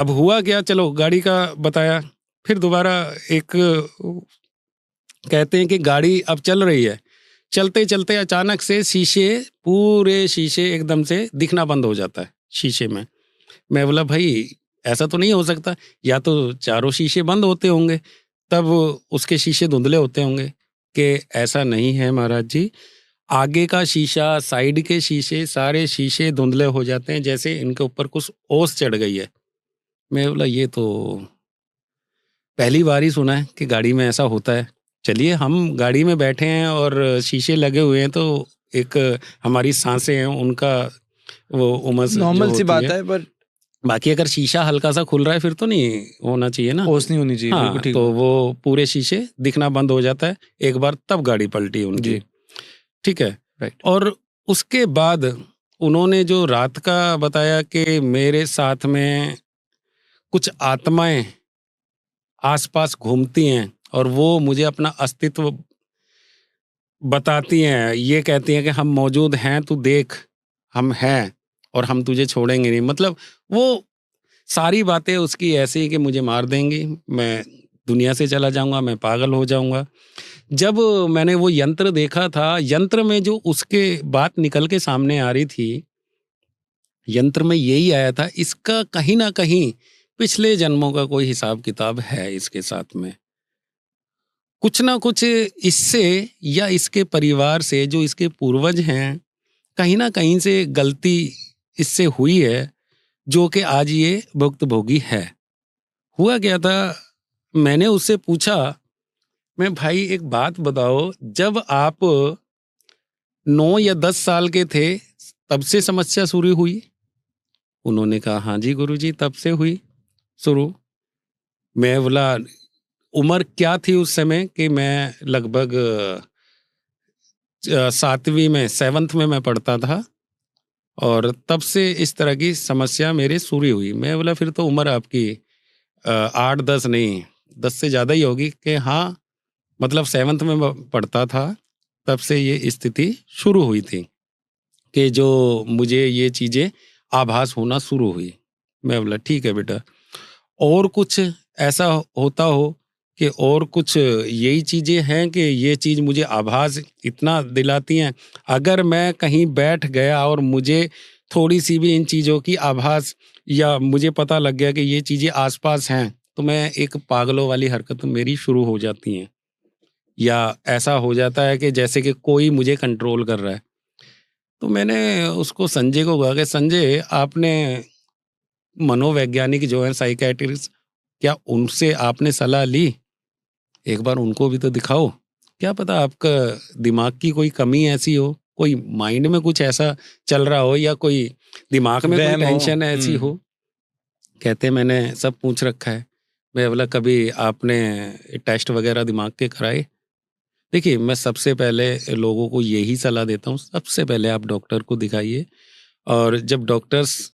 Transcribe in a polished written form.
अब हुआ क्या, चलो गाड़ी का बताया, फिर दोबारा एक कहते हैं कि गाड़ी अब चल रही है, चलते चलते अचानक से पूरे शीशे एकदम से दिखना बंद हो जाता है शीशे में। मैं बोला भाई ऐसा तो नहीं हो सकता, या तो चारों शीशे बंद होते होंगे तब उसके शीशे धुंधले होते होंगे। कि ऐसा नहीं है महाराज जी, आगे का शीशा, साइड के शीशे, सारे शीशे धुंधले हो जाते हैं जैसे इनके ऊपर कुछ ओस चढ़ गई है। मैं बोला ये तो पहली बार ही सुना है कि गाड़ी में ऐसा होता है। चलिए हम गाड़ी में बैठे हैं और शीशे लगे हुए हैं, तो एक हमारी सांसें हैं उनका वो उमस जो नॉर्मल सी होती बात है। है, पर बाकी अगर शीशा हल्का सा खुल रहा है फिर तो नहीं होना चाहिए ना, ओस नहीं होनी चाहिए। बिल्कुल हाँ। ठीक तो बात। वो पूरे शीशे दिखना बंद हो जाता है एक बार, तब गाड़ी पलटी उनकी। जी। ठीक है। राइट। और उसके बाद उन्होंने जो रात का बताया कि मेरे साथ में कुछ आत्माएं आसपास घूमती हैं और वो मुझे अपना अस्तित्व बताती हैं, ये कहती हैं कि हम मौजूद हैं, तू देख हम हैं और हम तुझे छोड़ेंगे नहीं। मतलब वो सारी बातें उसकी ऐसी कि मुझे मार देंगी, मैं दुनिया से चला जाऊंगा, मैं पागल हो जाऊंगा। जब मैंने वो यंत्र देखा था, यंत्र में जो उसके बात निकल के सामने आ रही थी, यंत्र में यही आया था, इसका कहीं ना कहीं पिछले जन्मों का कोई हिसाब किताब है इसके साथ में। कुछ ना कुछ इससे या इसके परिवार से, जो इसके पूर्वज हैं, कहीं ना कहीं से गलती इससे हुई है, जो कि आज ये भुक्तभोगी है। हुआ क्या था, मैंने उससे पूछा, मैं भाई एक बात बताओ, जब आप 9 या 10 साल के थे तब से समस्या शुरू हुई? उन्होंने कहा हाँ जी गुरुजी, तब से हुई शुरू। मैं बोला उम्र क्या थी उस समय? कि मैं लगभग 7वीं में, 7th में मैं पढ़ता था, और तब से इस तरह की समस्या मेरे शुरू हुई। मैं बोला फिर तो उम्र आपकी 8-10 नहीं, 10 से ज़्यादा ही होगी। कि हाँ, मतलब 7th में मैं पढ़ता था, तब से ये स्थिति शुरू हुई थी कि जो मुझे ये चीज़ें आभास होना शुरू हुई। मैं बोला ठीक है बेटा, और कुछ ऐसा होता हो कि और कुछ यही चीज़ें हैं कि ये चीज़ मुझे आभास इतना दिलाती हैं, अगर मैं कहीं बैठ गया और मुझे थोड़ी सी भी इन चीज़ों की आभास, या मुझे पता लग गया कि ये चीज़ें आसपास हैं, तो मैं एक पागलों वाली हरकत मेरी शुरू हो जाती हैं, या ऐसा हो जाता है कि जैसे कि कोई मुझे कंट्रोल कर रहा है। तो मैंने उसको, संजय को कहा कि संजय, आपने मनोवैज्ञानिक जो है, साइकेट्रिस्ट, क्या उनसे आपने सलाह ली? एक बार उनको भी तो दिखाओ, क्या पता आपका दिमाग की कोई कमी ऐसी हो, कोई माइंड में कुछ ऐसा चल रहा हो, या कोई दिमाग में कोई वहम हो। टेंशन ऐसी हो। कहते मैंने सब पूछ रखा है। मैं बोला कभी आपने टेस्ट वगैरह दिमाग के कराए? देखिए, मैं सबसे पहले लोगों को यही सलाह देता हूँ, सबसे पहले आप डॉक्टर को दिखाइए, और जब डॉक्टर्स